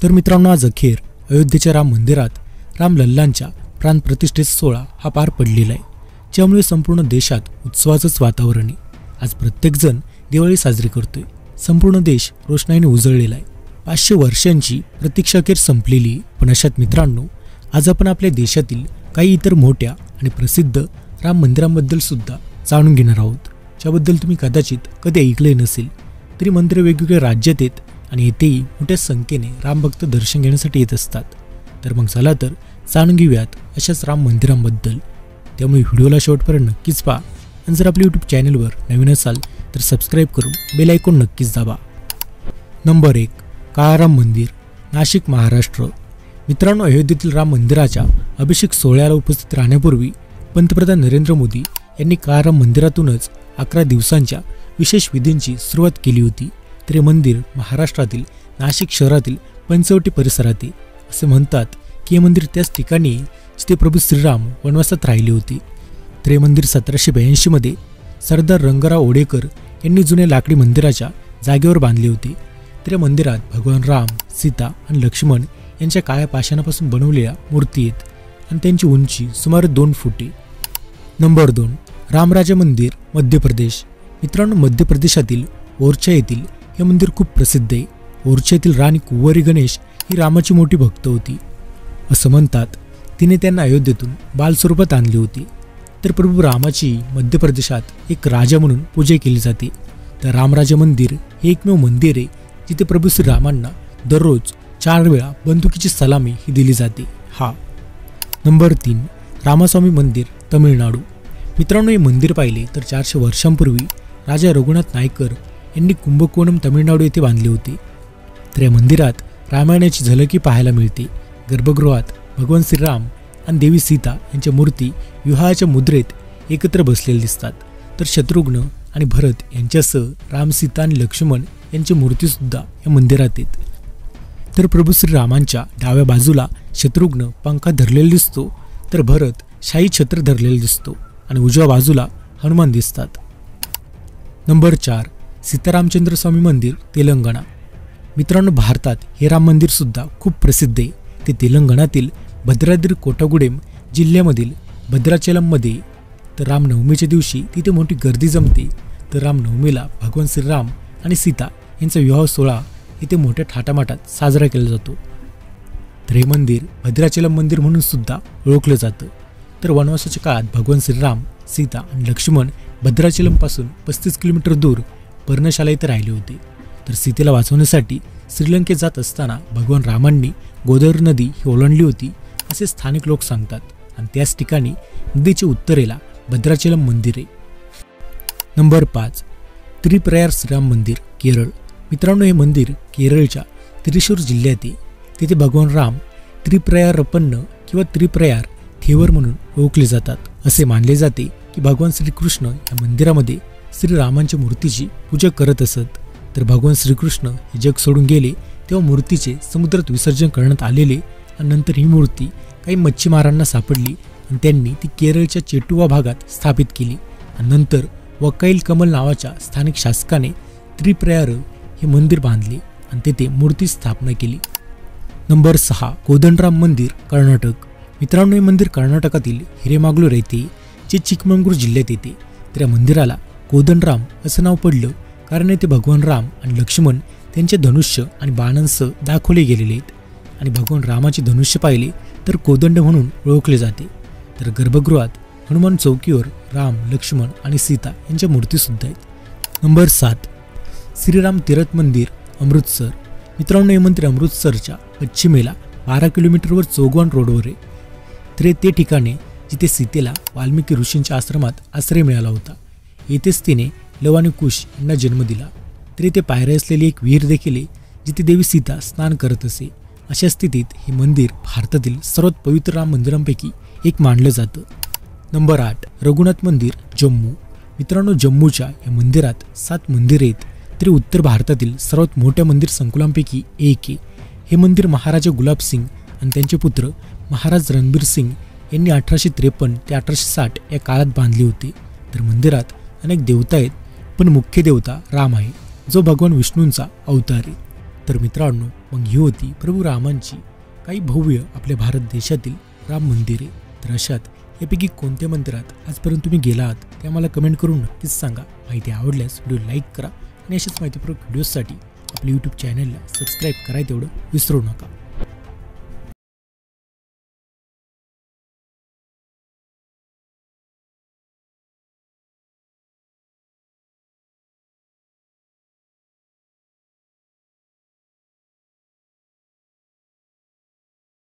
तर मित्रांनो, आज अखेर अयोध्येच्या राम मंदिरात रामलल्लांच्या प्राणप्रतिष्ठेचा सोहळा हा पार पडलेला आहे, ज्यामुळे संपूर्ण देशात उत्सवाचंच वातावरण आहे। आज प्रत्येकजण दिवाळी साजरी करतोय। संपूर्ण देश रोषणाईने उजळलेला आहे। 500 वर्षांची प्रतीक्षा अखेर संपलेली। पण अशात मित्रांनो, आज आपण आपल्या देशातील काही इतर मोठ्या आणि प्रसिद्ध राम मंदिरांबद्दल सुद्धा जाणून घेणार आहोत, ज्याबद्दल तुम्ही कदाचित कधी ऐकले नसेल। तरी मंदिरे वेगवेगळ्या राज्यात आहेत आणि येथेही मोठ्या संख्येने रामभक्त दर्शन घेण्यासाठी येत असतात। तर मग चला तर जाणून घेऊयात अशाच राम मंदिरांबद्दल। त्यामुळे व्हिडिओला शेवटपर्यंत नक्कीच पहा आणि जर आपल्या यूट्यूब चॅनलवर नवीन असाल तर सबस्क्राईब करून बेल आयकॉन नक्कीच दाबा। नंबर 1, काळाराम मंदिर, नाशिक, महाराष्ट्र। मित्रांनो, अयोध्येतील राम मंदिराच्या अभिषेक सोहळ्याला उपस्थित राहण्यापूर्वी पंतप्रधान नरेंद्र मोदी यांनी काळाराम मंदिरातूनच 11 दिवसांच्या विशेष विधींची सुरुवात केली होती। तर हे मंदिर महाराष्ट्रातील नाशिक शहरातील पंचवटी परिसरात आहे। असे म्हणतात की हे मंदिर त्याच ठिकाणी जिथे प्रभू श्रीराम वनवासात राहिले होते। तर हे मंदिर 1782 मध्ये सरदार रंगराव ओडेकर यांनी जुन्या लाकडी मंदिराच्या जागेवर बांधले होते। तर या मंदिरात भगवान राम, सीता आणि लक्ष्मण यांच्या काळ्या पाषाणापासून बनवलेल्या मूर्ती आहेत आणि त्यांची उंची सुमारे 2 फूट आहे। नंबर 2, रामराजा मंदिर, मध्य प्रदेश। मित्रांनो, मध्य प्रदेशातील ओरछा येथील हे मंदिर खूप प्रसिद्ध आहे। ओरछा येथील राणी कुंवरी गणेश ही रामाची मोठी भक्त होती। असं म्हणतात तिने त्यांना अयोध्येतून बालस्वरूपात आणले होते। तर प्रभू रामाची मध्य प्रदेशात एक राजा म्हणून पूजा केली जाते। तर रामराजा मंदिर हे एकमेव मंदिर आहे जिथे प्रभू श्रीरामांना दररोज 4 वेळा बंदुकीची सलामी ही दिली जाते। नंबर 3, रामास्वामी मंदिर, तमिळनाडू। मित्रांनो, हे मंदिर पाहिले तर 400 वर्षांपूर्वी राजा रघुनाथ नायकर यांनी कुंभकोणम, तमिळनाडू येथे बांधले होते। तर या मंदिरात रामायणाची झलकी पाहायला मिळते। गर्भगृहात भगवान श्रीराम आणि देवी सीता यांच्या मूर्ती विवाहाच्या मुद्रेत एकत्र बसलेल्या दिसतात। तर शत्रुघ्न आणि भरत यांच्यासह राम, सीता आणि लक्ष्मण यांची मूर्तीसुद्धा या मंदिरात आहेत। तर प्रभू श्रीरामांच्या डाव्या बाजूला शत्रुघ्न पंखात धरलेला दिसतो, तर भरत शाही छत्र धरलेला दिसतो आणि उजव्या बाजूला हनुमान दिसतात। नंबर 4, सीतारामचंद्र स्वामी मंदिर, तेलंगणा। मित्रांनो, भारतात हे राम मंदिर सुद्धा खूप प्रसिद्ध आहे। ते तेलंगणातील भद्राद्री कोटागुडेम जिल्ह्यामधील भद्राचलममध्ये। तर रामनवमीच्या दिवशी तिथे मोठी गर्दी जमते। तर रामनवमीला भगवान श्रीराम आणि सीता यांचा विवाह सोहळा इथे मोठ्या थाटामाटात साजरा केला जातो। तर हे मंदिर भद्राचलम मंदिर म्हणून सुद्धा ओळखलं जातं। तर वनवासाच्या काळात भगवान श्रीराम, सीता आणि लक्ष्मण भद्राचलमपासून 35 किलोमीटर दूर पर्णशाला इथे राहिले होते। तर सीतेला वाचवण्यासाठी श्रीलंकेत जात असताना भगवान रामांनी गोदावरी नदी ही ओलांडली होती असे स्थानिक लोक सांगतात आणि त्याच ठिकाणी नदीच्या उत्तरेला भद्राचलम मंदिर आहे। नंबर 5, त्रिप्रयार श्रीराम मंदिर, केरळ। मित्रांनो, हे मंदिर केरळच्या त्रिशूर जिल्ह्यात आहे। तिथे भगवान राम त्रिप्रयारपन्न किंवा त्रिप्रयार थेवर म्हणून ओळखले जातात। असे मानले जाते की भगवान श्रीकृष्ण या मंदिरामध्ये श्रीरामांच्या मूर्तीची पूजा करत असत। तर भगवान श्रीकृष्ण हे जग सोडून गेले तेव्हा मूर्तीचे समुद्रात विसर्जन करण्यात आलेले आणि नंतर ही मूर्ती काही मच्छीमारांना सापडली आणि त्यांनी ती केरळच्या चेटुवा भागात स्थापित केली आणि नंतर वकाईल कमल नावाच्या स्थानिक शासकाने त्रिप्रयार हे मंदिर बांधले आणि तेथे मूर्ती स्थापना केली। नंबर 6, कोदंडराम मंदिर, कर्नाटक। मित्रांनो, हे मंदिर कर्नाटकातील हिरेमागलूर येथे जे चिकमंगळूर जिल्ह्यात येते। तर या मंदिराला कोदंडराम असं नाव पडलं कारण येथे भगवान राम आणि लक्ष्मण त्यांचे धनुष्य आणि बाणांसह दाखवले गेलेले आहेत आणि भगवान रामाचे धनुष्य पाहिले तर कोदंड म्हणून ओळखले जाते। तर गर्भगृहात हनुमान चौकीवर राम, लक्ष्मण आणि सीता यांच्या मूर्तीसुद्धा आहेत। नंबर 7, श्रीराम तीर्थ मंदिर, अमृतसर। मित्रांनो, हे मंदिर अमृतसरच्या पश्चिमेला 12 किलोमीटरवर चौगवान रोडवर आहे। तर ते ठिकाणे जिथे सीतेला वाल्मिकी ऋषींच्या आश्रमात आश्रय मिळाला होता। येथेच तिने लव आणि कुश यांना जन्म दिला। तर इथे पायऱ्या असलेली एक विहीर देखील आहे जिथे देवी सीता स्नान करत असे। अशा स्थितीत हे मंदिर भारतातील सर्वात पवित्र राम मंदिरांपैकी एक मानलं जातं। नंबर 8, रघुनाथ मंदिर, जम्मू। मित्रांनो, जम्मूच्या या मंदिरात 7 मंदिरे आहेत। तरी उत्तर भारतातील सर्वात मोठ्या मंदिर संकुलांपैकी एक आहे। हे मंदिर महाराजा गुलाब सिंग आणि त्यांचे पुत्र महाराज रणबीर सिंग यांनी 1853 ते 1860 या काळात बांधले होते। तर मंदिरात अनेक देवता आहेत पण मुख्य देवता राम आहे, जो भगवान विष्णूंचा अवतार आहे। तर मित्रांनो, मग ही होती प्रभू रामांची काही भव्य आपल्या भारत देशातील राम मंदिरे. तर अशात यापैकी कोणत्या मंदिरात आजपर्यंत तुम्ही गेला आहात ते आम्हाला कमेंट करून नक्कीच सांगा. माहिती आवडल्यास व्हिडिओ लाईक करा आणि अशाच माहितीपूर्वक व्हिडिओसाठी आपल्या यूट्यूब चॅनलला सबस्क्राईब करायला तेवढं विसरू नका.